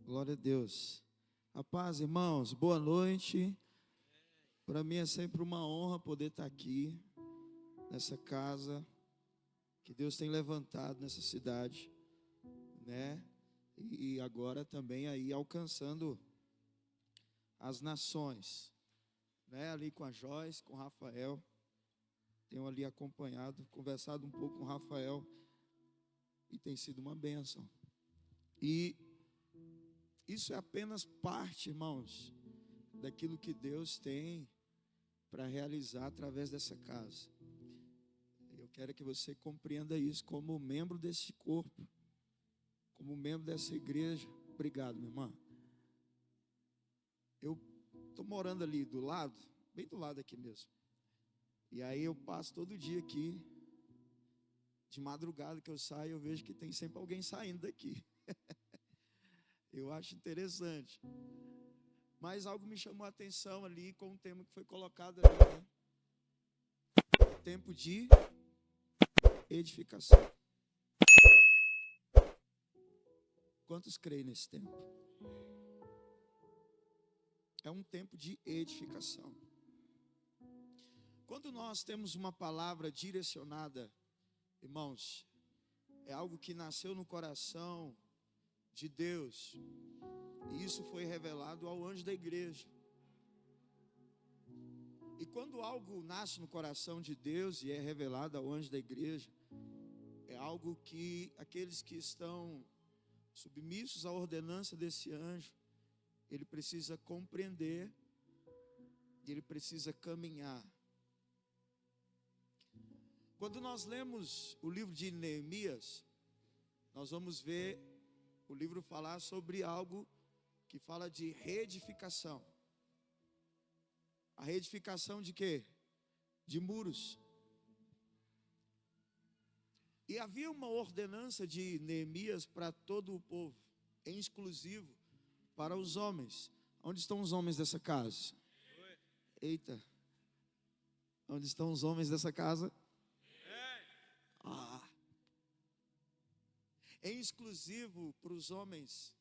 Glória a Deus. A paz, irmãos, boa noite. Para mim é sempre uma honra poder estar aqui, nessa casa que Deus tem levantado nessa cidade, né? E agora também aí alcançando as nações, né? Ali com a Joyce, com o Rafael. Tenho ali acompanhado, conversado um pouco com o Rafael e tem sido uma bênção. E isso é apenas parte, irmãos, daquilo que Deus tem para realizar através dessa casa. Eu quero que você compreenda isso como membro desse corpo, como membro dessa igreja. Obrigado, minha irmã. Eu estou morando ali do lado, bem do lado aqui mesmo. E aí eu passo todo dia aqui, de madrugada que eu saio, eu vejo que tem sempre alguém saindo daqui. Eu acho interessante. Mas algo me chamou a atenção ali com o tema que foi colocado ali, né? Tempo de edificação. Quantos creem nesse tempo? É um tempo de edificação. Quando nós temos uma palavra direcionada, irmãos, é algo que nasceu no coração de Deus, e isso foi revelado ao anjo da igreja. E quando algo nasce no coração de Deus e é revelado ao anjo da igreja, é algo que aqueles que estão submissos à ordenança desse anjo, ele precisa compreender, ele precisa caminhar. Quando nós lemos o livro de Neemias, nós vamos ver o livro falar sobre algo que fala de reedificação. A reedificação de quê? De muros. E havia uma ordenança de Neemias para todo o povo, em exclusivo para os homens. Onde estão os homens dessa casa? Eita. Onde estão os homens dessa casa? Em exclusivo para os homens,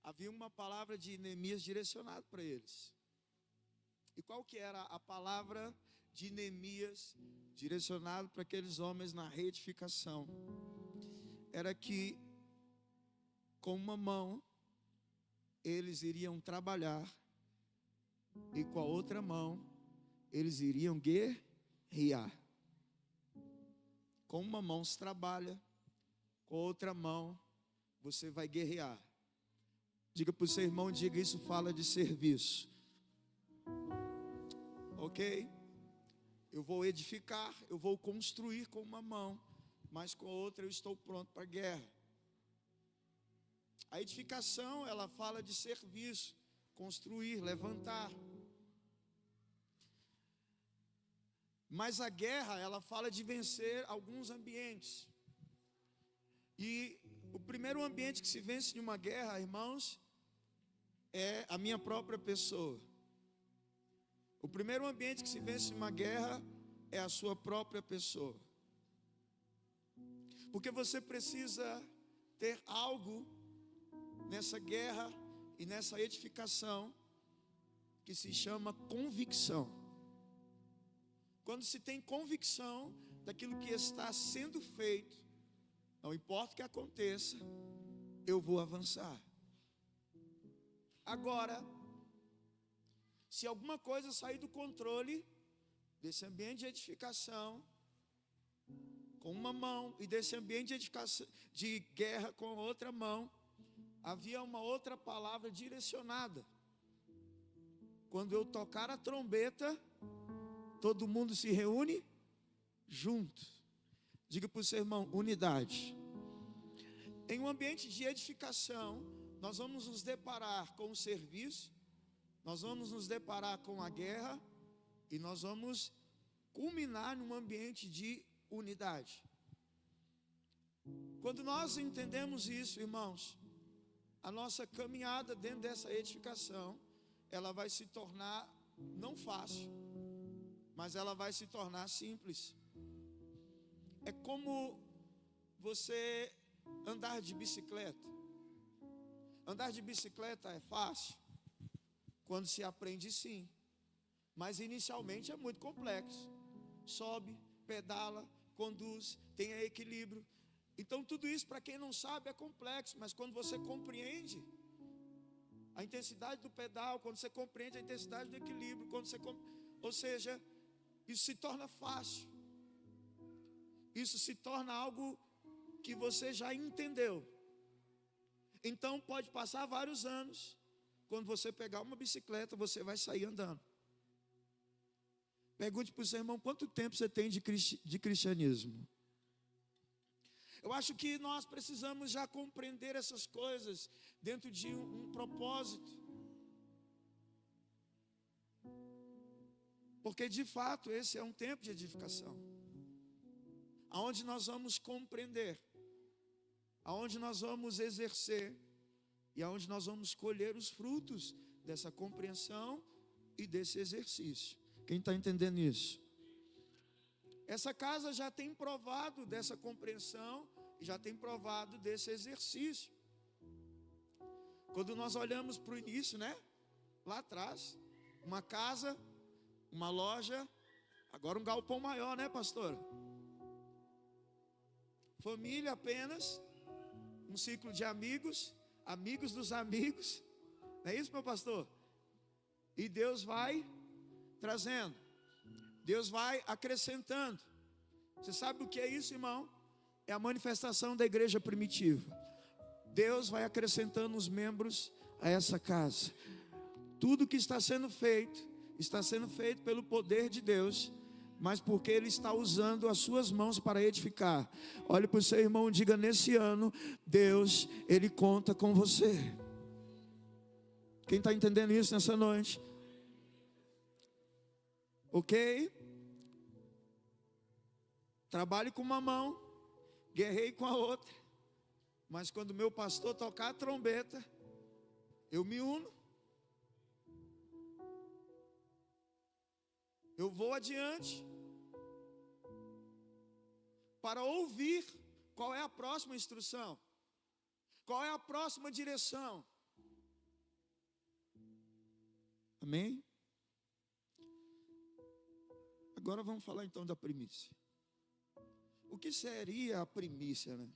havia uma palavra de Neemias direcionada para eles. E qual que era a palavra de Neemias direcionada para aqueles homens na reedificação? Era que com uma mão eles iriam trabalhar e com a outra mão eles iriam guerrear. Com uma mão se trabalha, com a outra mão você vai guerrear. Diga para o seu irmão, diga, isso fala de serviço. Ok? Eu vou edificar, eu vou construir com uma mão, mas com a outra eu estou pronto para a guerra. A edificação, ela fala de serviço, construir, levantar. Mas a guerra, ela fala de vencer alguns ambientes. E o primeiro ambiente que se vence de uma guerra, irmãos, é a minha própria pessoa. O primeiro ambiente que se vence de uma guerra é a sua própria pessoa. Porque você precisa ter algo nessa guerra e nessa edificação que se chama convicção. Quando se tem convicção daquilo que está sendo feito, não importa o que aconteça, eu vou avançar. Agora, se alguma coisa sair do controle desse ambiente de edificação com uma mão e desse ambiente de edificação, de guerra com outra mão, havia uma outra palavra direcionada. Quando eu tocar a trombeta, todo mundo se reúne junto. Diga para o seu irmão, unidade. Em um ambiente de edificação, nós vamos nos deparar com o serviço, nós vamos nos deparar com a guerra e nós vamos culminar num ambiente de unidade. Quando nós entendemos isso, irmãos, a nossa caminhada dentro dessa edificação, ela vai se tornar não fácil, mas ela vai se tornar simples. É como você andar de bicicleta. Andar de bicicleta é fácil quando se aprende, sim, mas inicialmente é muito complexo. Sobe, pedala, conduz, tem equilíbrio. Então tudo isso, para quem não sabe, é complexo, mas quando você compreende a intensidade do pedal, quando você compreende a intensidade do equilíbrio, ou seja, isso se torna fácil. Isso se torna algo que você já entendeu. Então pode passar vários anos, quando você pegar uma bicicleta, você vai sair andando. Pergunte para o seu irmão, quanto tempo você tem de cristianismo? Eu acho que nós precisamos já compreender essas coisas dentro de um propósito. Porque de fato esse é um tempo de edificação, aonde nós vamos compreender, aonde nós vamos exercer e aonde nós vamos colher os frutos dessa compreensão e desse exercício. Quem está entendendo isso? Essa casa já tem provado dessa compreensão e já tem provado desse exercício. Quando nós olhamos para o início, né? Lá atrás, uma casa, uma loja, agora um galpão maior, né, pastor? Família apenas, um ciclo de amigos, amigos dos amigos, não é isso, meu pastor? E Deus vai trazendo, Deus vai acrescentando. Você sabe o que é isso, irmão? É a manifestação da igreja primitiva. Deus vai acrescentando os membros a essa casa. Tudo que está sendo feito pelo poder de Deus, mas porque Ele está usando as suas mãos para edificar. Olhe para o seu irmão e diga: nesse ano, Deus, Ele conta com você. Quem está entendendo isso nessa noite? Ok? Trabalhe com uma mão, guerrei com a outra, mas quando meu pastor tocar a trombeta, eu me uno. Eu vou adiante para ouvir qual é a próxima instrução, qual é a próxima direção. Amém? Agora vamos falar então da primícia. O que seria a primícia, né?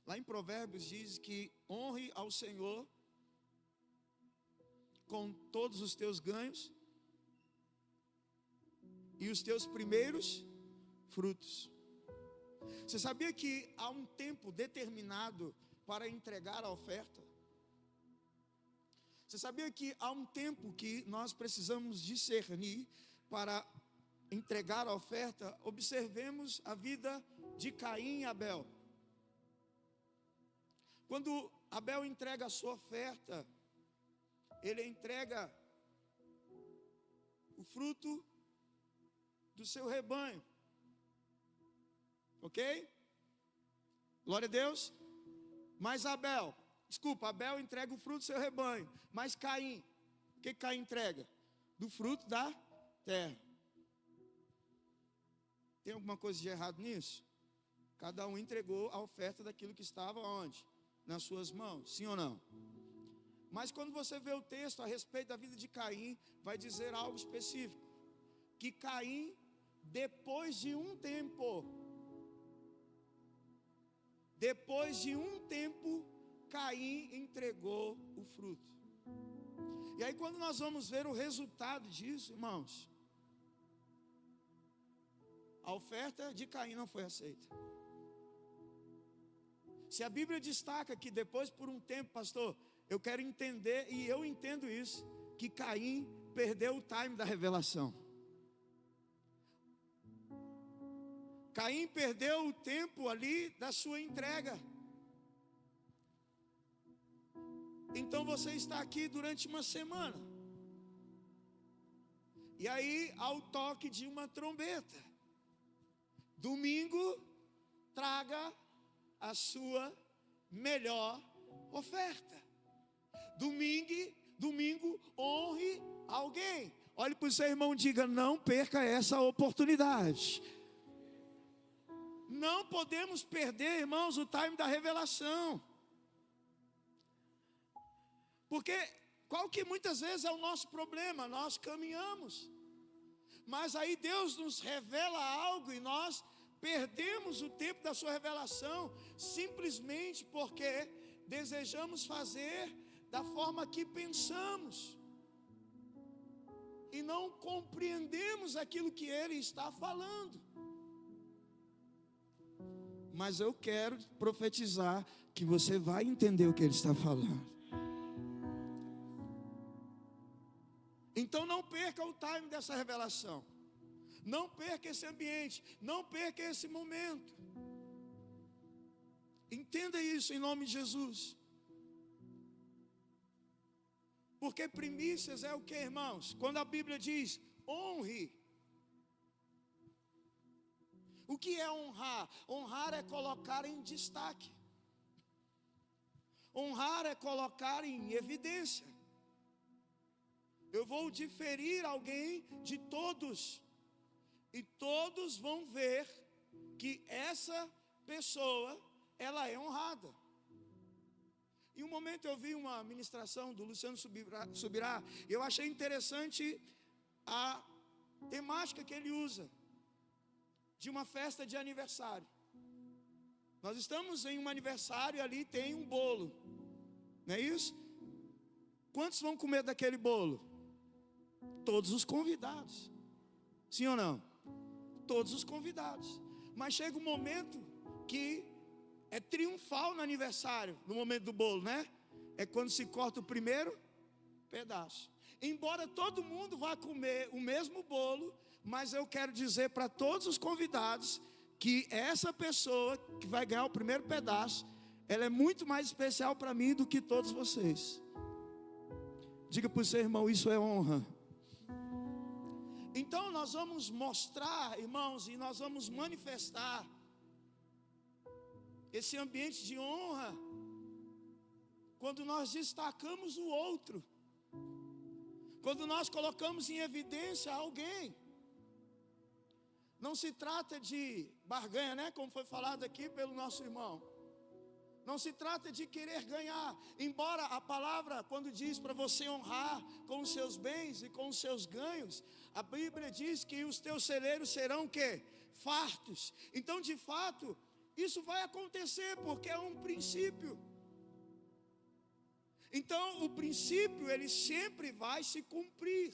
Lá em Provérbios diz que honre ao Senhor com todos os teus ganhos e os teus primeiros frutos. Você sabia que há um tempo determinado para entregar a oferta? Você sabia que há um tempo que nós precisamos discernir para entregar a oferta? Observemos a vida de Caim e Abel. Quando Abel entrega a sua oferta, ele entrega o fruto do seu rebanho. Ok? Glória a Deus. Mas Abel entrega o fruto do seu rebanho. Mas Caim, o que Caim entrega? Do fruto da terra. Tem alguma coisa de errado nisso? Cada um entregou a oferta daquilo que estava onde? Nas suas mãos, sim ou não? Mas quando você vê o texto a respeito da vida de Caim, vai dizer algo específico. Que Caim, depois de um tempo, Caim entregou o fruto. E aí quando nós vamos ver o resultado disso, irmãos, a oferta de Caim não foi aceita. Se a Bíblia destaca que depois por um tempo, pastor, eu quero entender, e eu entendo isso, que Caim perdeu o time da revelação. Caim perdeu o tempo ali da sua entrega. Então você está aqui durante uma semana, e aí ao toque de uma trombeta, domingo, traga a sua melhor oferta. Domingo, honre alguém. Olhe para o seu irmão e diga: não perca essa oportunidade. não podemos perder, irmãos, o time da revelação. Porque qual que muitas vezes é o nosso problema? Nós caminhamos, mas aí Deus nos revela algo e nós perdemos o tempo da sua revelação, simplesmente porque desejamos fazer da forma que pensamos e não compreendemos aquilo que Ele está falando. Mas eu quero profetizar que você vai entender o que Ele está falando. Então não perca o time dessa revelação. Não perca esse ambiente. Não perca esse momento. Entenda isso em nome de Jesus. Porque primícias é o que, irmãos? Quando a Bíblia diz honre. O que é honrar? Honrar é colocar em destaque. Honrar é colocar em evidência. Eu vou diferir alguém de todos. E todos vão ver que essa pessoa, ela é honrada. Em um momento eu vi uma ministração do Luciano Subirá, e eu achei interessante a temática que ele usa, de uma festa de aniversário. Nós estamos em um aniversário e ali tem um bolo, não é isso? Quantos vão comer daquele bolo? Todos os convidados. Sim ou não? Todos os convidados. Mas chega um momento que é triunfal no aniversário, no momento do bolo, né? É quando se corta o primeiro pedaço. Embora todo mundo vá comer o mesmo bolo, mas eu quero dizer para todos os convidados que essa pessoa que vai ganhar o primeiro pedaço, ela é muito mais especial para mim do que todos vocês. Diga para o seu irmão, isso é honra. Então nós vamos mostrar, irmãos, e nós vamos manifestar esse ambiente de honra quando nós destacamos o outro, quando nós colocamos em evidência alguém. Não se trata de barganha, né? Como foi falado aqui pelo nosso irmão. Não se trata de querer ganhar. Embora a palavra, quando diz para você honrar com os seus bens e com os seus ganhos, a Bíblia diz que os teus celeiros serão o quê? Fartos. Então, de fato, isso vai acontecer porque é um princípio. Então, o princípio, ele sempre vai se cumprir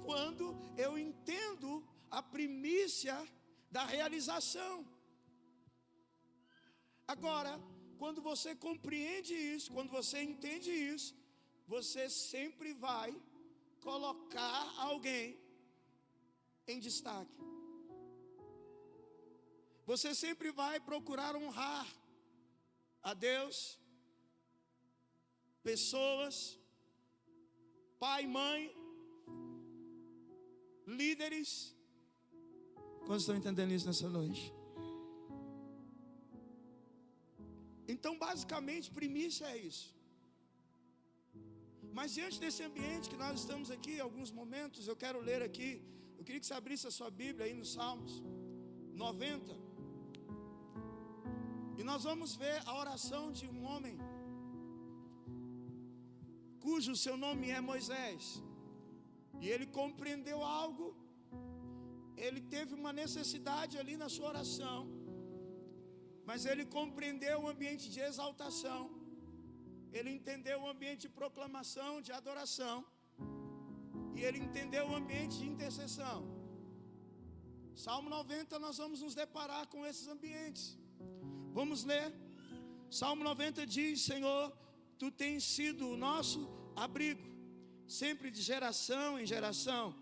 quando eu entendo a primícia da realização. Agora, quando você compreende isso, quando você entende isso, você sempre vai colocar alguém em destaque. Você sempre vai procurar honrar a Deus, pessoas, pai, mãe, líderes. Quantos estão entendendo isso nessa noite? Então, basicamente, primícia é isso. Mas diante desse ambiente que nós estamos aqui, alguns momentos, eu quero ler aqui. Eu queria que você abrisse a sua Bíblia aí nos Salmos 90. E nós vamos ver a oração de um homem cujo seu nome é Moisés. E ele compreendeu algo. Ele teve uma necessidade ali na sua oração. Mas ele compreendeu o ambiente de exaltação. Ele entendeu o ambiente de proclamação, de adoração. E ele entendeu o ambiente de intercessão. Salmo 90, nós vamos nos deparar com esses ambientes. Vamos ler. Salmo 90 diz: Senhor, Tu tens sido o nosso abrigo, sempre de geração em geração.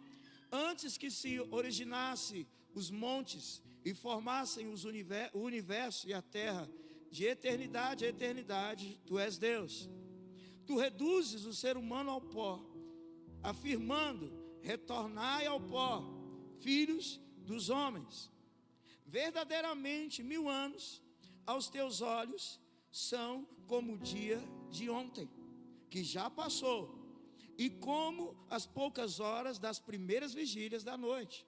Antes que se originasse os montes e formassem o universo e a terra, de eternidade a eternidade, Tu és Deus. Tu reduzes o ser humano ao pó, afirmando: retornai ao pó, filhos dos homens. Verdadeiramente 1000 anos aos Teus olhos são como o dia de ontem, que já passou, e como as poucas horas das primeiras vigílias da noite.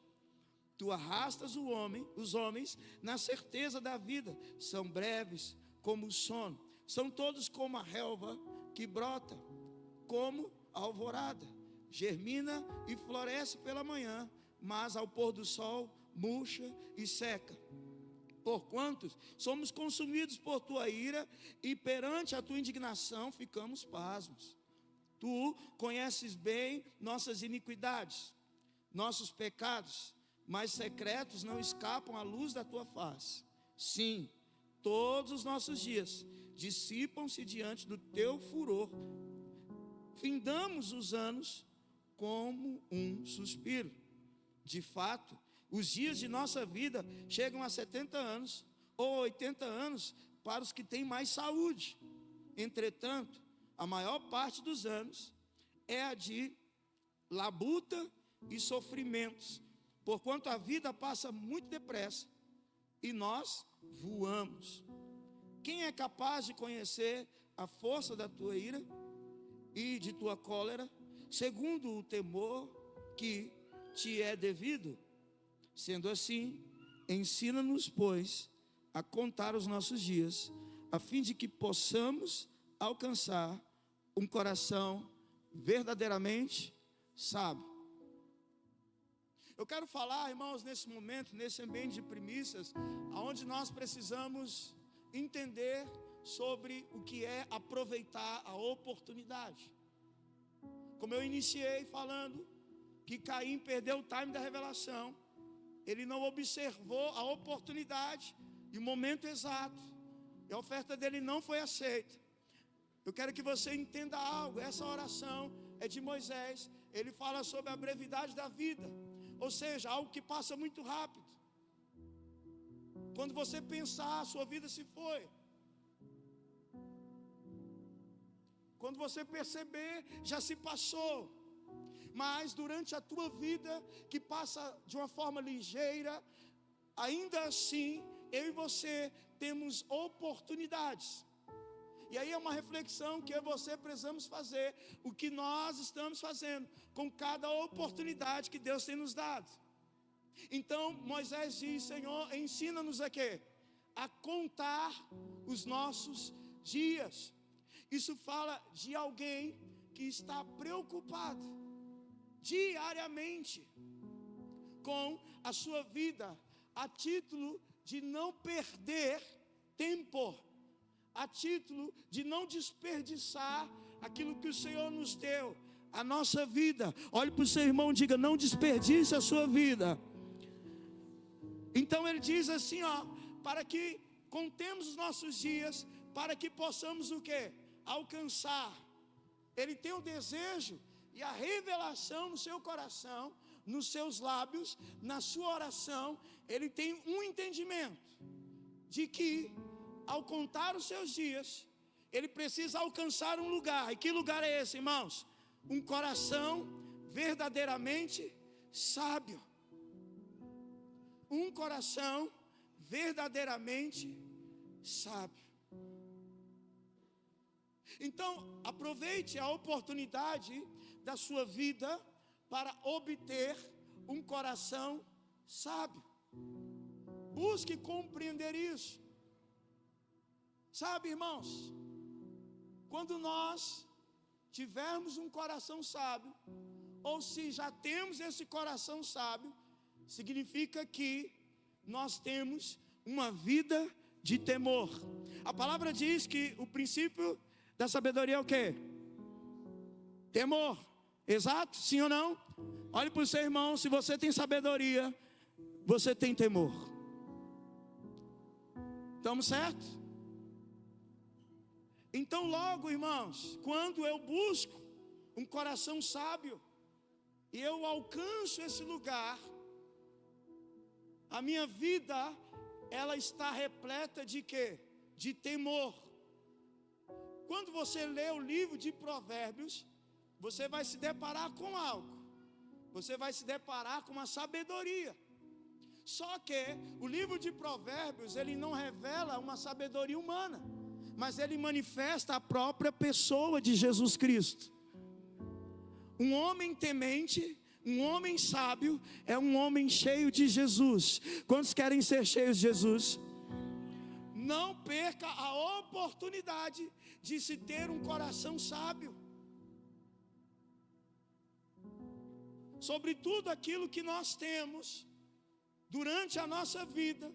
Tu arrastas os homens na certeza da vida. São breves como o sono. São todos como a relva que brota, como a alvorada. Germina e floresce pela manhã, mas ao pôr do sol murcha e seca. Porquanto somos consumidos por tua ira, e perante a tua indignação ficamos pasmos. Tu conheces bem nossas iniquidades, nossos pecados mais secretos não escapam à luz da tua face. Sim, todos os nossos dias dissipam-se diante do teu furor. Findamos os anos como um suspiro. De fato, os dias de nossa vida chegam a 70 anos ou 80 anos para os que têm mais saúde. Entretanto, a maior parte dos anos é a de labuta e sofrimentos, porquanto a vida passa muito depressa e nós voamos. Quem é capaz de conhecer a força da tua ira e de tua cólera, segundo o temor que te é devido? Sendo assim, ensina-nos, pois, a contar os nossos dias, a fim de que possamos alcançar um coração verdadeiramente sábio. Eu quero falar, irmãos, nesse momento, nesse ambiente de primícias, onde nós precisamos entender sobre o que é aproveitar a oportunidade. Como eu iniciei falando que Caim perdeu o time da revelação, ele não observou a oportunidade e o momento exato, e a oferta dele não foi aceita. Eu quero que você entenda algo. Essa oração é de Moisés. Ele fala sobre a brevidade da vida, ou seja, algo que passa muito rápido. Quando você pensar, a sua vida se foi. Quando você perceber, já se passou. Mas durante a tua vida, que passa de uma forma ligeira, ainda assim, eu e você temos oportunidades. E aí é uma reflexão que eu e você precisamos fazer, o que nós estamos fazendo com cada oportunidade que Deus tem nos dado. Então Moisés diz: Senhor, ensina-nos a quê? A contar os nossos dias. Isso fala de alguém que está preocupado diariamente com a sua vida, a título de não perder tempo, a título de não desperdiçar aquilo que o Senhor nos deu, a nossa vida. Olhe para o seu irmão e diga: não desperdice a sua vida. Então ele diz assim, para que contemos os nossos dias, para que possamos o quê? Alcançar. Ele tem o desejo e a revelação no seu coração, nos seus lábios, na sua oração. Ele tem um entendimento de que, ao contar os seus dias, ele precisa alcançar um lugar. E que lugar é esse, irmãos? Um coração verdadeiramente sábio. Um coração verdadeiramente sábio. Então, aproveite a oportunidade da sua vida para obter um coração sábio. Busque compreender isso. Sabe, irmãos, quando nós tivermos um coração sábio, ou se já temos esse coração sábio, significa que nós temos uma vida de temor. A palavra diz que o princípio da sabedoria é o quê? Temor. Exato? Sim ou não? Olhe para o seu irmão. Se você tem sabedoria, você tem temor. Estamos certos? Então logo, irmãos, quando eu busco um coração sábio e eu alcanço esse lugar, a minha vida, ela está repleta de quê? De temor. Quando você lê o livro de Provérbios, você vai se deparar com algo. Você vai se deparar com uma sabedoria. Só que o livro de Provérbios, ele não revela uma sabedoria humana, mas ele manifesta a própria pessoa de Jesus Cristo. Um homem temente Um homem sábio é um homem cheio de Jesus. Quantos querem ser cheios de Jesus? Não perca a oportunidade de se ter um coração sábio. Sobre tudo aquilo que nós temos durante a nossa vida,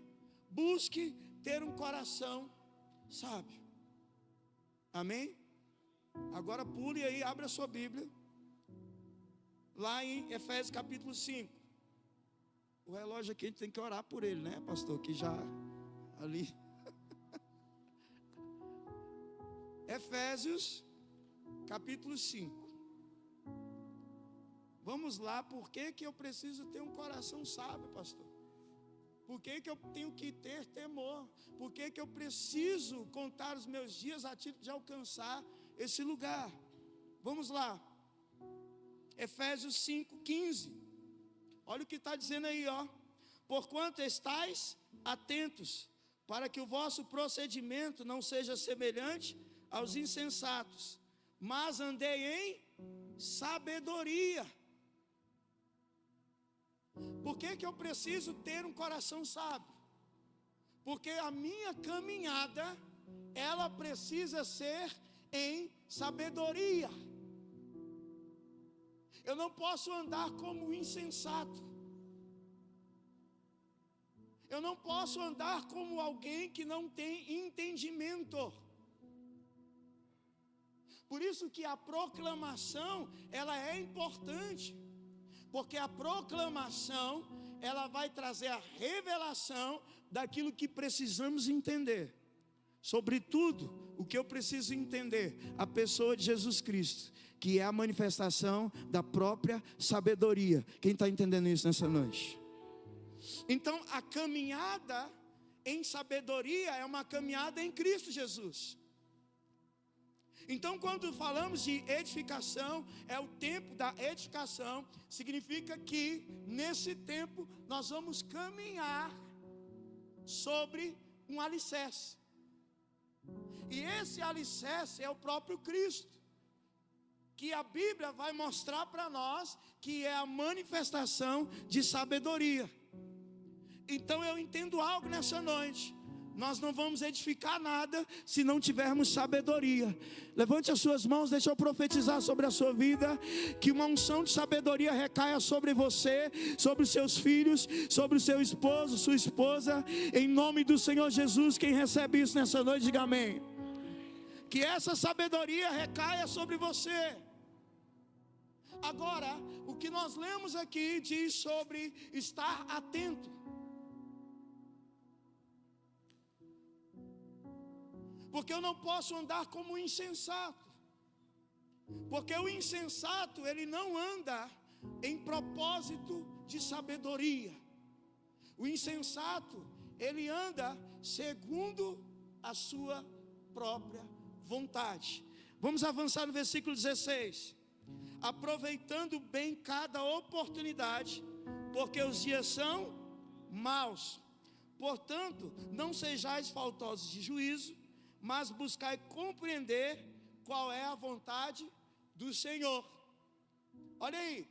busque ter um coração sábio. Amém? Agora pule aí, abra a sua Bíblia. Lá em Efésios capítulo 5. O relógio aqui a gente tem que orar por ele, né, pastor? Que já ali. Efésios capítulo 5. Vamos lá, por que eu preciso ter um coração sábio, pastor? Por que eu tenho que ter temor? Por que eu preciso contar os meus dias a título de alcançar esse lugar? Vamos lá. Efésios 5:15. Olha o que está dizendo aí, ó. Porquanto estais atentos, para que o vosso procedimento não seja semelhante aos insensatos, mas andei em sabedoria. Por que eu preciso ter um coração sábio? Porque a minha caminhada, ela precisa ser em sabedoria. Eu não posso andar como insensato. Eu não posso andar como alguém que não tem entendimento. Por isso que a proclamação, ela é importante. Porque a proclamação, ela vai trazer a revelação daquilo que precisamos entender. Sobretudo, o que eu preciso entender, a pessoa de Jesus Cristo, que é a manifestação da própria sabedoria. Quem está entendendo isso nessa noite? Então, a caminhada em sabedoria é uma caminhada em Cristo Jesus. Então, quando falamos de edificação, é o tempo da edificação, significa que nesse tempo nós vamos caminhar sobre um alicerce. E esse alicerce é o próprio Cristo, que a Bíblia vai mostrar para nós que é a manifestação de sabedoria. Então eu entendo algo nessa noite. Nós não vamos edificar nada se não tivermos sabedoria. Levante as suas mãos, deixa eu profetizar sobre a sua vida, que uma unção de sabedoria recaia sobre você, sobre os seus filhos, sobre o seu esposo, sua esposa, em nome do Senhor Jesus. Quem recebe isso nessa noite, diga amém. Que essa sabedoria recaia sobre você. Agora, o que nós lemos aqui diz sobre estar atento. Porque eu não posso andar como um insensato. Porque o insensato, ele não anda em propósito de sabedoria. O insensato, ele anda segundo a sua própria vontade. Vamos avançar no versículo 16. Aproveitando bem cada oportunidade, porque os dias são maus. Portanto, não sejais faltosos de juízo, mas buscai compreender qual é a vontade do Senhor. Olha aí,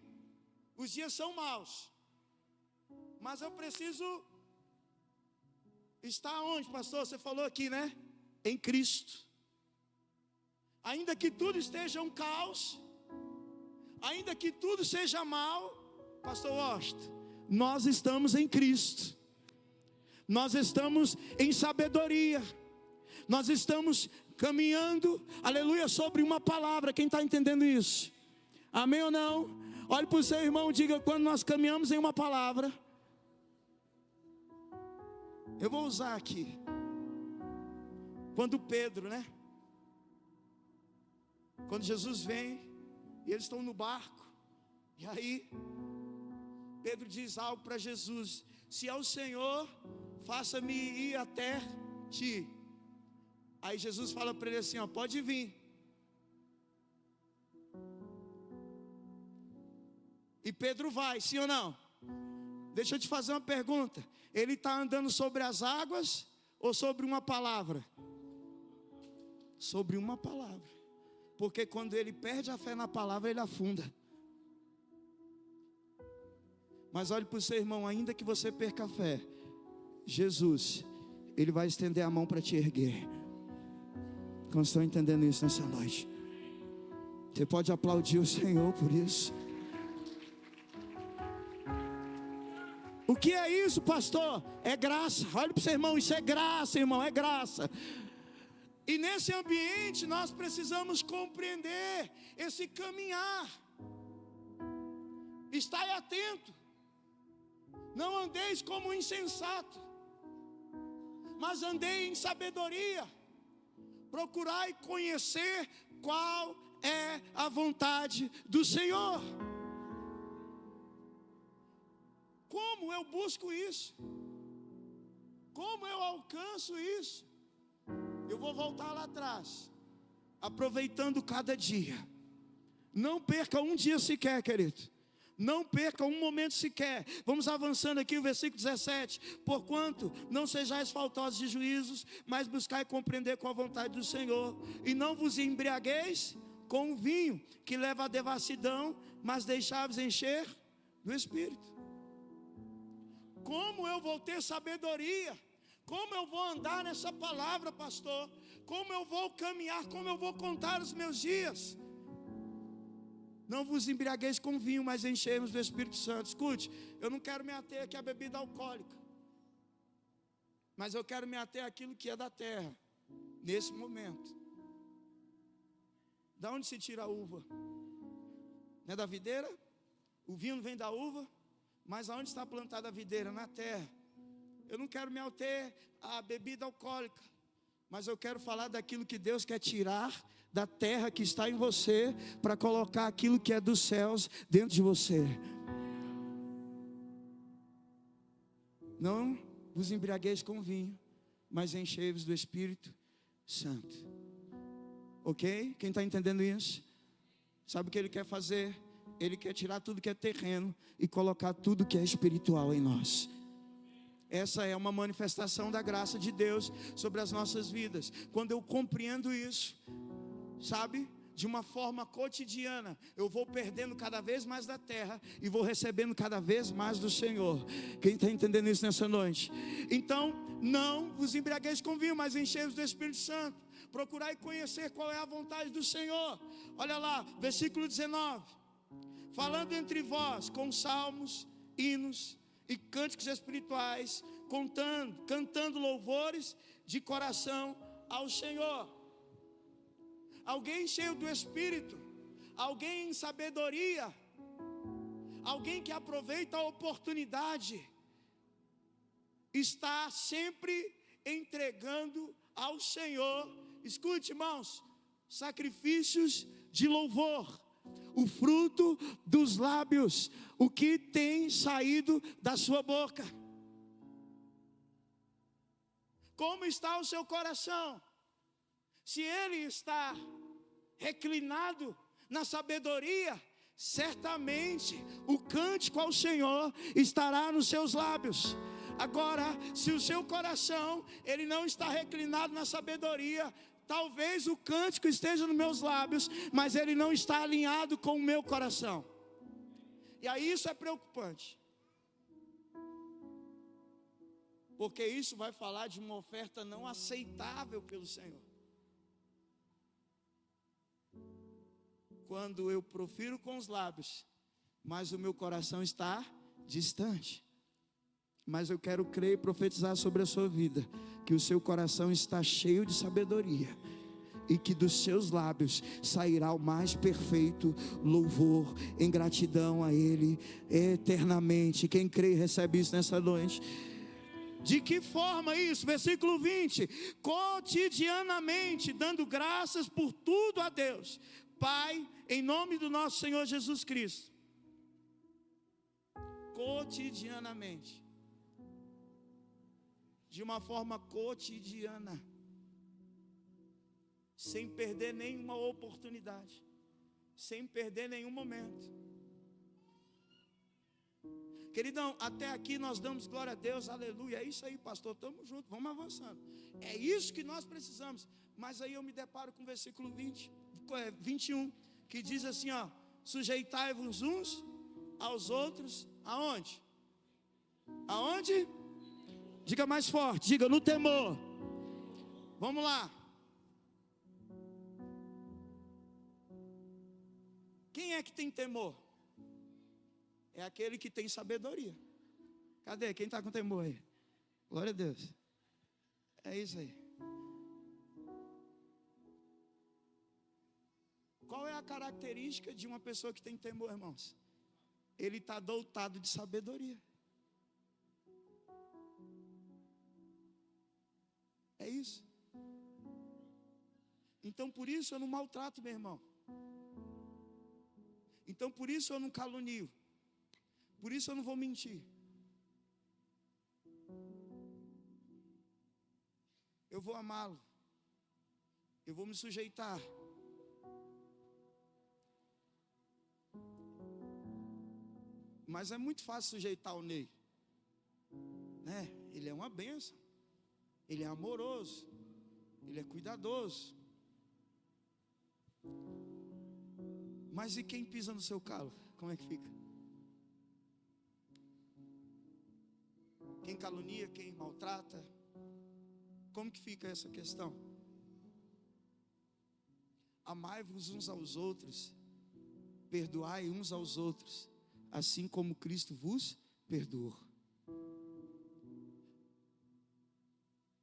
os dias são maus, mas eu preciso estar onde, pastor? Você falou aqui, né? Em Cristo. Ainda que tudo esteja um caos, ainda que tudo seja mal, pastor Washington, nós estamos em Cristo. Nós estamos em sabedoria. Nós estamos caminhando, aleluia, sobre uma palavra. Quem está entendendo isso? Amém ou não? Olhe para o seu irmão e diga: quando nós caminhamos em uma palavra. Eu vou usar aqui. Quando Pedro, né? Quando Jesus vem, e eles estão no barco. E aí, Pedro diz algo para Jesus: se é o Senhor, faça-me ir até ti. Aí Jesus fala para ele assim, ó, pode vir. E Pedro vai, sim ou não? Deixa eu te fazer uma pergunta. Ele está andando sobre as águas ou sobre uma palavra? Sobre uma palavra. Porque quando ele perde a fé na palavra, ele afunda. Mas olhe para o seu irmão, ainda que você perca a fé, Jesus, Ele vai estender a mão para te erguer. Como estão entendendo isso nessa noite? Você pode aplaudir o Senhor por isso. O que é isso, pastor? É graça. Olha para o seu irmão, isso é graça, irmão, é graça. E nesse ambiente nós precisamos compreender esse caminhar. Estai atento. Não andeis como insensato, mas andei em sabedoria. Procurai conhecer qual é a vontade do Senhor. Como eu busco isso? Como eu alcanço isso? Eu vou voltar lá atrás, aproveitando cada dia. Não perca um dia sequer, querido. Não perca um momento sequer. Vamos avançando aqui o versículo 17. Porquanto não sejais faltosos de juízos, mas buscai compreender com a vontade do Senhor. E não vos embriagueis com o vinho, que leva à devassidão, mas deixai-vos encher do Espírito. Como eu vou ter sabedoria? Como eu vou andar nessa palavra, pastor? Como eu vou caminhar? Como eu vou contar os meus dias? Não vos embriagueis com vinho, mas enchemos do Espírito Santo. Escute, eu não quero me ater aqui à bebida alcoólica, mas eu quero me ater àquilo que é da terra, nesse momento. Da onde se tira a uva? Não é da videira? O vinho vem da uva, mas aonde está plantada a videira? Na terra. Eu não quero me ater à bebida alcoólica, mas eu quero falar daquilo que Deus quer tirar da terra que está em você, para colocar aquilo que é dos céus dentro de você. Não vos embriagueis com vinho, mas enchei-vos do Espírito Santo. Ok? Quem está entendendo isso? Sabe o que Ele quer fazer? Ele quer tirar tudo que é terreno e colocar tudo que é espiritual em nós. Essa é uma manifestação da graça de Deus sobre as nossas vidas. Quando eu compreendo isso, sabe, de uma forma cotidiana, eu vou perdendo cada vez mais da terra e vou recebendo cada vez mais do Senhor. Quem está entendendo isso nessa noite? Então, não vos embriagueis com vinho, mas enchei-vos do Espírito Santo. Procurai conhecer qual é a vontade do Senhor. Olha lá, versículo 19. Falando entre vós com salmos, hinos e cânticos espirituais, cantando louvores de coração ao Senhor. Alguém cheio do Espírito, alguém em sabedoria, alguém que aproveita a oportunidade, está sempre entregando ao Senhor, escute, irmãos, sacrifícios de louvor, o fruto dos lábios, o que tem saído da sua boca. Como está o seu coração? Se ele está reclinado na sabedoria, certamente o cântico ao Senhor estará nos seus lábios. Agora, se o seu coração ele não está reclinado na sabedoria, talvez o cântico esteja nos meus lábios, mas ele não está alinhado com o meu coração. E aí isso é preocupante, porque isso vai falar de uma oferta não aceitável pelo Senhor. Quando eu profiro com os lábios, mas o meu coração está distante. Mas eu quero crer e profetizar sobre a sua vida, que o seu coração está cheio de sabedoria, e que dos seus lábios sairá o mais perfeito louvor, em gratidão a Ele, eternamente. Quem crê e recebe isso nessa noite. De que forma isso? Versículo 20. Cotidianamente, dando graças por tudo a Deus Pai, em nome do nosso Senhor Jesus Cristo. Cotidianamente, de uma forma cotidiana, sem perder nenhuma oportunidade, sem perder nenhum momento. Queridão, até aqui nós damos glória a Deus, aleluia. É isso aí, pastor, estamos juntos, vamos avançando. É isso que nós precisamos. Mas aí eu me deparo com o versículo 21, que diz assim, ó: sujeitai-vos uns aos outros Aonde? Aonde? Diga mais forte, diga no temor. Vamos lá. Quem é que tem temor? É aquele que tem sabedoria. Cadê? Quem está com temor aí? Glória a Deus. É isso aí. Qual é a característica de uma pessoa que tem temor, irmãos? Ele está dotado de sabedoria. É isso. Então por isso eu não maltrato meu irmão. Então por isso eu não calunio. Por isso eu não vou mentir. Eu vou amá-lo. Eu vou me sujeitar. Mas é muito fácil sujeitar o Ney, né? Ele é uma bênção. Ele é amoroso. Ele é cuidadoso. Mas e quem pisa no seu calo? Como é que fica? Quem calunia, quem maltrata? Como que fica essa questão? Amai-vos uns aos outros, perdoai uns aos outros, assim como Cristo vos perdoou.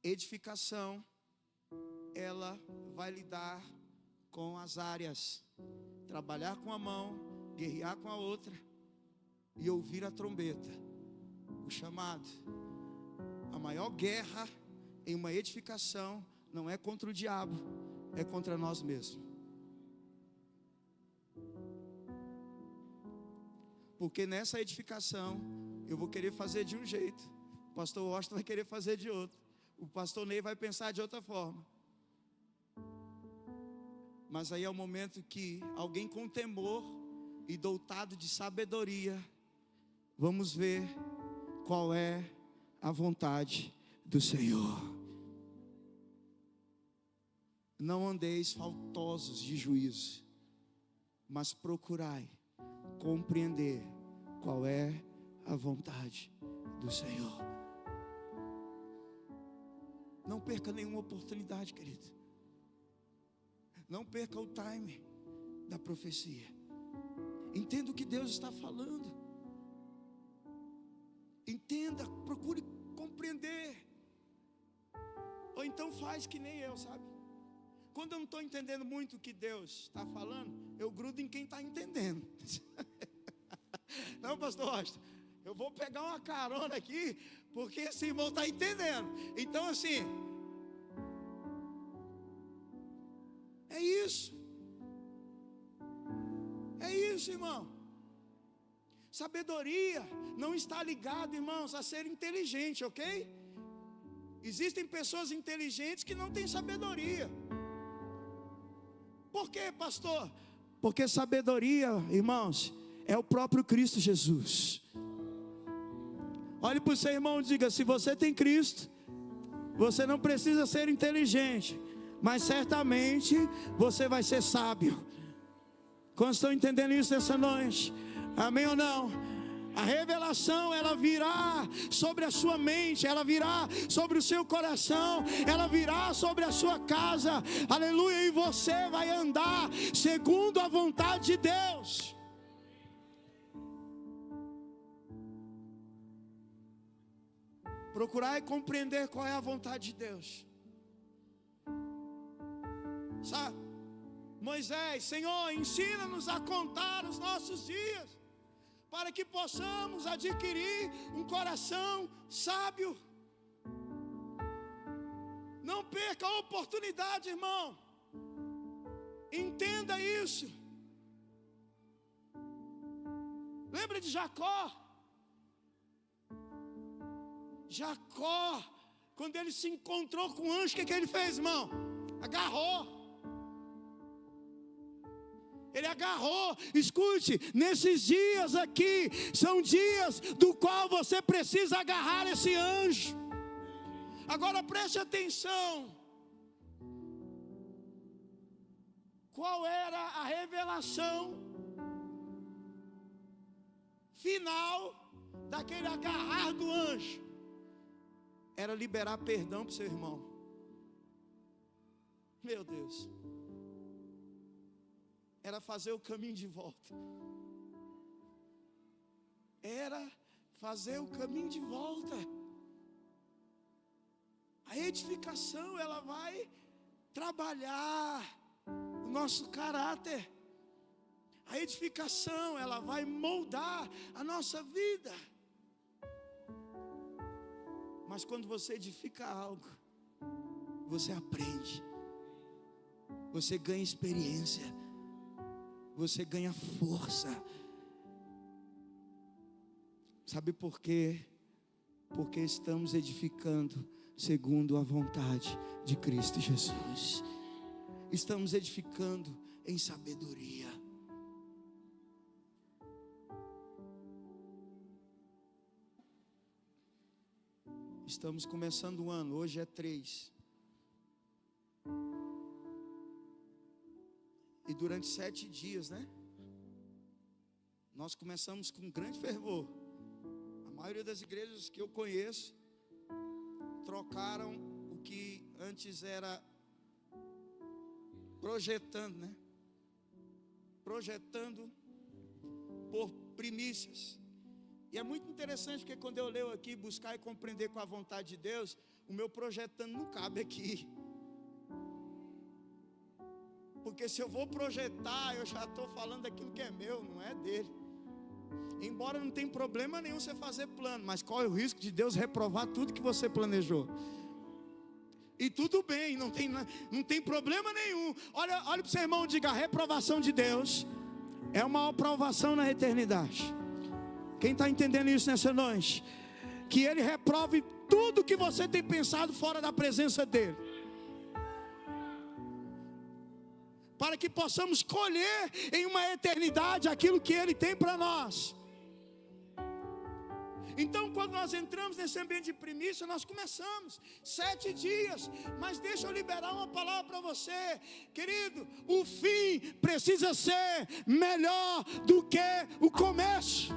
Edificação, ela vai lidar com as áreas, trabalhar com a mão, guerrear com a outra e ouvir a trombeta, o chamado. A maior guerra em uma edificação não é contra o diabo, é contra nós mesmos. Porque nessa edificação eu vou querer fazer de um jeito, o pastor Washington vai querer fazer de outro, o pastor Ney vai pensar de outra forma. Mas aí é o momento que alguém com temor e dotado de sabedoria, vamos ver qual é a vontade do Senhor. Não andeis faltosos de juízo, mas procurai compreender qual é a vontade do Senhor. Não perca nenhuma oportunidade, querido. Não perca o time da profecia. Entenda o que Deus está falando. Entenda, procure compreender. Ou então faz que nem eu, sabe? Quando eu não estou entendendo muito o que Deus está falando, eu grudo em quem está entendendo. Não, pastor Washington, eu vou pegar uma carona aqui, porque esse irmão está entendendo. Então assim, é isso. É isso, irmão. Sabedoria não está ligado, irmãos, a ser inteligente, ok? Existem pessoas inteligentes que não têm sabedoria. Por quê, pastor? Porque sabedoria, irmãos, é o próprio Cristo Jesus. Olhe para o seu irmão e diga: se você tem Cristo, você não precisa ser inteligente, mas certamente você vai ser sábio. Quantos estão entendendo isso nessa noite? Amém ou não? A revelação, ela virá sobre a sua mente, ela virá sobre o seu coração, ela virá sobre a sua casa, aleluia, e você vai andar segundo a vontade de Deus. Procurar e compreender qual é a vontade de Deus. Sabe? Moisés, Senhor, ensina-nos a contar os nossos dias, para que possamos adquirir um coração sábio. Não perca a oportunidade, irmão. Entenda isso. Lembra de Jacó? Jacó, quando ele se encontrou com o anjo, o que ele fez, irmão? Agarrou. Ele agarrou. Escute, nesses dias aqui são dias do qual você precisa agarrar esse anjo. Agora preste atenção. Qual era a revelação final daquele agarrar do anjo, era liberar perdão para o seu irmão. Meu Deus. Era fazer o caminho de volta. Era fazer o caminho de volta. A edificação, ela vai trabalhar o nosso caráter. A edificação, ela vai moldar a nossa vida. Mas quando você edifica algo, você aprende, você ganha experiência, você ganha força. Sabe por quê? Porque estamos edificando segundo a vontade de Cristo Jesus. Estamos edificando em sabedoria. Estamos começando o ano, hoje é 3. E durante 7 dias, né? Nós começamos com grande fervor. A maioria das igrejas que eu conheço trocaram o que antes era projetando, né? Projetando por primícias. E é muito interessante porque quando eu leio aqui, buscar e compreender com a vontade de Deus, o meu projetando não cabe aqui. Porque se eu vou projetar, eu já estou falando daquilo que é meu, não é dele. Embora não tenha problema nenhum você fazer plano, mas corre o risco de Deus reprovar tudo que você planejou. E tudo bem, não tem problema nenhum. Olha para o seu irmão e diga: a reprovação de Deus é uma aprovação na eternidade. Quem está entendendo isso nessa noite? Que Ele reprove tudo que você tem pensado fora da presença dEle, para que possamos colher em uma eternidade aquilo que Ele tem para nós. Então, quando nós entramos nesse ambiente de primícia, nós começamos 7 dias. Mas deixa eu liberar uma palavra para você, querido. O fim precisa ser melhor do que o começo.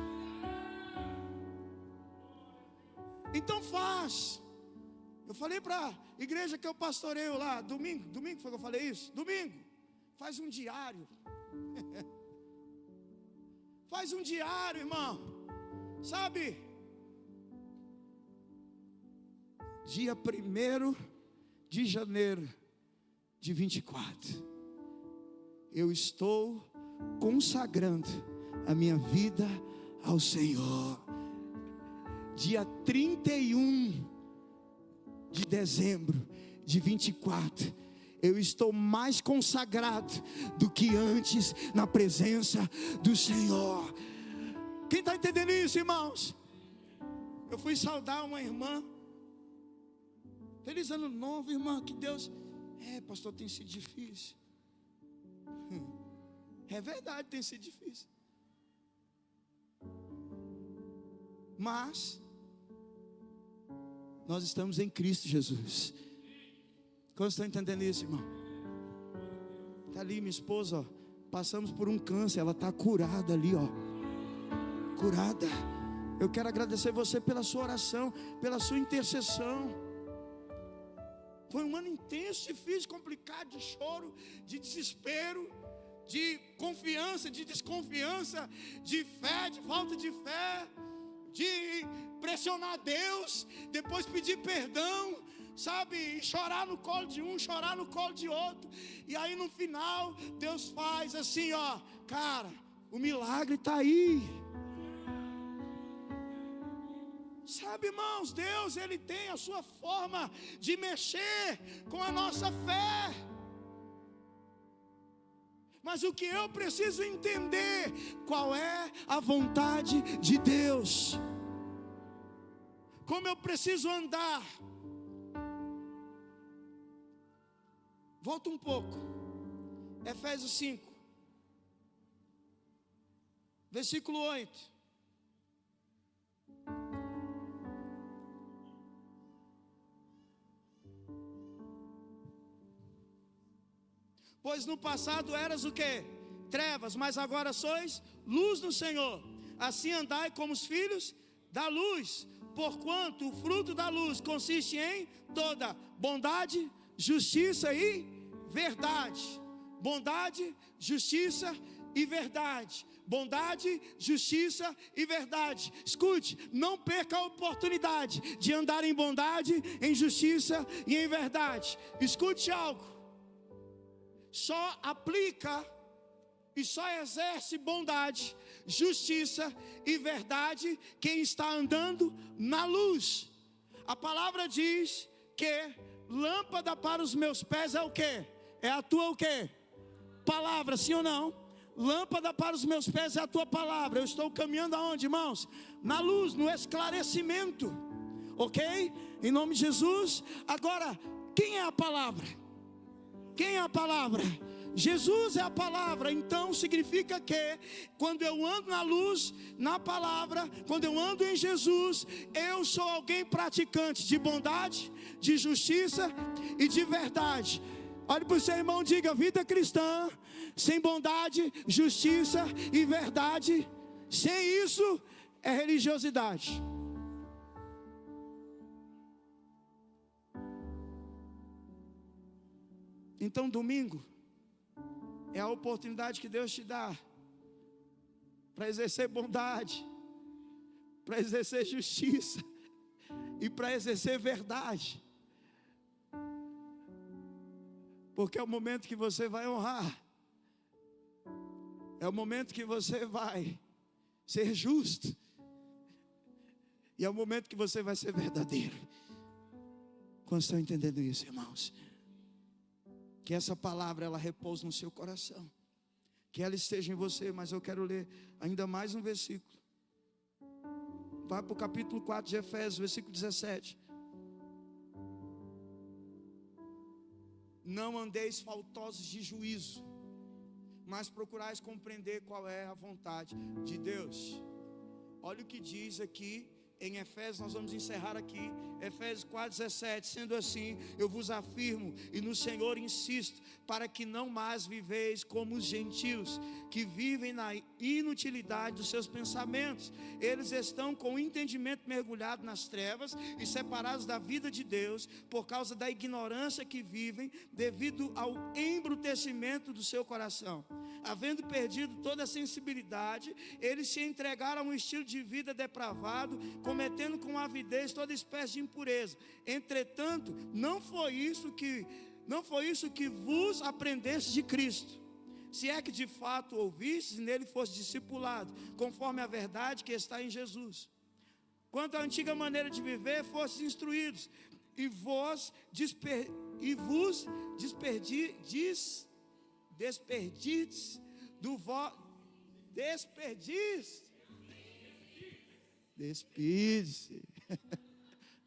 Então faz. Eu falei para a igreja que eu pastoreio lá, domingo foi que eu falei isso? Domingo, faz um diário. Faz um diário, irmão. Sabe? Dia 1º de janeiro de 24, eu estou consagrando a minha vida ao Senhor. Dia 31 de dezembro de 24, eu estou mais consagrado do que antes na presença do Senhor. Quem está entendendo isso, irmãos? Eu fui saudar uma irmã. Feliz ano novo, irmã. Que Deus... pastor, tem sido difícil. É verdade, tem sido difícil. Mas nós estamos em Cristo Jesus. Quantos estão entendendo isso, irmão? Está ali minha esposa, ó. Passamos por um câncer, ela está curada ali, ó. Curada. Eu quero agradecer você pela sua oração, pela sua intercessão. Foi um ano intenso, difícil, complicado, de choro, de desespero, de confiança, de desconfiança, de fé, de falta de fé, de pressionar Deus, depois pedir perdão, sabe, e chorar no colo de um, chorar no colo de outro. E aí no final Deus faz assim, ó, cara, o milagre está aí. Sabe, irmãos, Deus, Ele tem a sua forma de mexer com a nossa fé. Mas o que eu preciso entender, qual é a vontade de Deus, como eu preciso andar. Volta um pouco, Efésios 5, versículo 8. Pois no passado eras o quê? Trevas, mas agora sois luz no Senhor. Assim andai como os filhos da luz, porquanto o fruto da luz consiste em toda bondade, justiça e verdade. Bondade, justiça e verdade. Bondade, justiça e verdade. Escute, não perca a oportunidade de andar em bondade, em justiça e em verdade. Escute algo. Só aplica e só exerce bondade, justiça e verdade quem está andando na luz. A palavra diz que lâmpada para os meus pés é o quê? É a tua o quê? Palavra, sim ou não? Lâmpada para os meus pés é a tua palavra. Eu estou caminhando aonde, irmãos? Na luz, no esclarecimento. Ok? Em nome de Jesus. Agora, quem é a palavra? Quem é a palavra? Jesus é a palavra. Então significa que quando eu ando na luz, na palavra, quando eu ando em Jesus, eu sou alguém praticante de bondade, de justiça e de verdade. Olhe para o seu irmão e diga: vida cristã sem bondade, justiça e verdade, sem isso é religiosidade. Então domingo é a oportunidade que Deus te dá para exercer bondade, para exercer justiça e para exercer verdade. Porque é o momento que você vai honrar, é o momento que você vai ser justo, e é o momento que você vai ser verdadeiro. Quantos estão entendendo isso, irmãos? Que essa palavra ela repouse no seu coração, que ela esteja em você. Mas eu quero ler ainda mais um versículo. Vai para o capítulo 4 de Efésios, versículo 17. Não andeis faltosos de juízo, mas procurais compreender qual é a vontade de Deus. Olha o que diz aqui em Efésios, nós vamos encerrar aqui, Efésios 4:17, sendo assim, eu vos afirmo e no Senhor insisto, para que não mais viveis como os gentios, que vivem na inutilidade dos seus pensamentos. Eles estão com o entendimento mergulhado nas trevas e separados da vida de Deus, por causa da ignorância que vivem, devido ao embrutecimento do seu coração. Havendo perdido toda a sensibilidade, eles se entregaram a um estilo de vida depravado, cometendo com avidez toda espécie de impureza. Entretanto, não foi isso que vos aprendeste de Cristo, se é que de fato ouvistes e nele foste discipulado, conforme a verdade que está em Jesus. Quanto à antiga maneira de viver, fostes instruídos, e vos desperdites do vosso despide-se.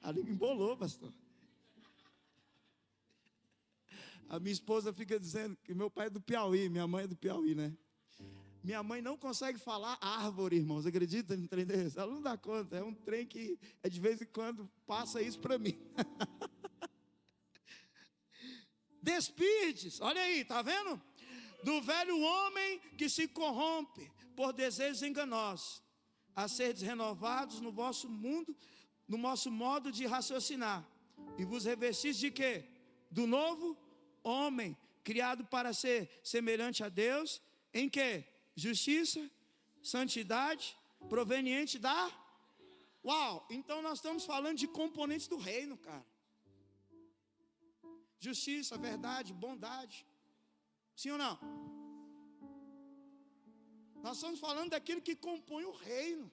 A língua embolou, pastor. A minha esposa fica dizendo que meu pai é do Piauí, minha mãe é do Piauí, né? Minha mãe não consegue falar árvore, irmãos, acredita no trem desse? Ela não dá conta, é um trem que de vez em quando passa isso para mim. Despides, olha aí, tá vendo? Do velho homem que se corrompe por desejos enganosos, a seres renovados no vosso modo de raciocinar, e vos revestis de quê? Do novo homem, criado para ser semelhante a Deus, em quê? Justiça, santidade, proveniente da... Uau, então nós estamos falando de componentes do reino, cara. Justiça, verdade, bondade. Sim ou não? Nós estamos falando daquilo que compõe o reino.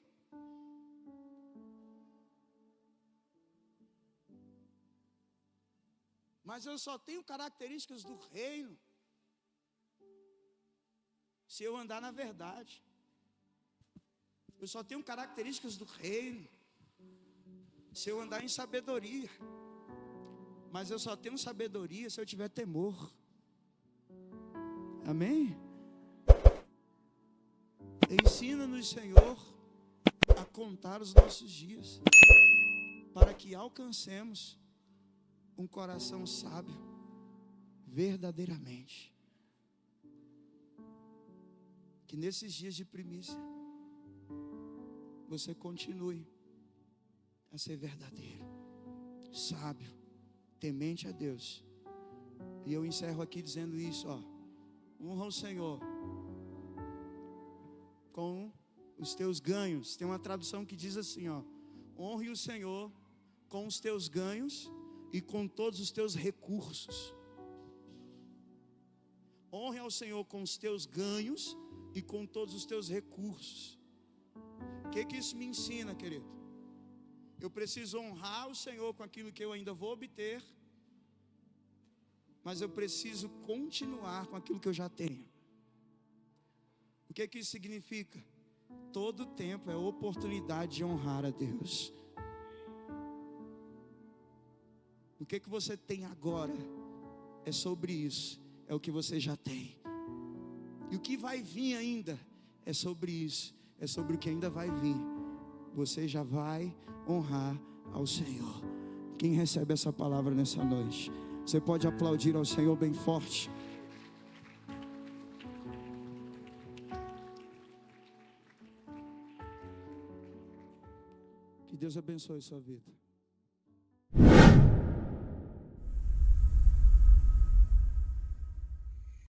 Mas eu só tenho características do reino se eu andar na verdade. Eu só tenho características do reino se eu andar em sabedoria. Mas eu só tenho sabedoria se eu tiver temor. Amém? Ensina-nos, Senhor, a contar os nossos dias, para que alcancemos um coração sábio, verdadeiramente. Que nesses dias de primícia, você continue a ser verdadeiro, sábio, temente a Deus. E eu encerro aqui dizendo isso, ó. Honra o Senhor com os teus ganhos. Tem uma tradução que diz assim, ó: honre o Senhor com os teus ganhos e com todos os teus recursos. Honre ao Senhor com os teus ganhos e com todos os teus recursos. O que isso me ensina, querido? Eu preciso honrar o Senhor com aquilo que eu ainda vou obter, mas eu preciso continuar com aquilo que eu já tenho. O que isso significa? Todo tempo é oportunidade de honrar a Deus. O que você tem agora é sobre isso, é o que você já tem. E o que vai vir ainda é sobre isso, é sobre o que ainda vai vir. Você já vai honrar ao Senhor. Quem recebe essa palavra nessa noite? Você pode aplaudir ao Senhor bem forte. Que Deus abençoe sua vida.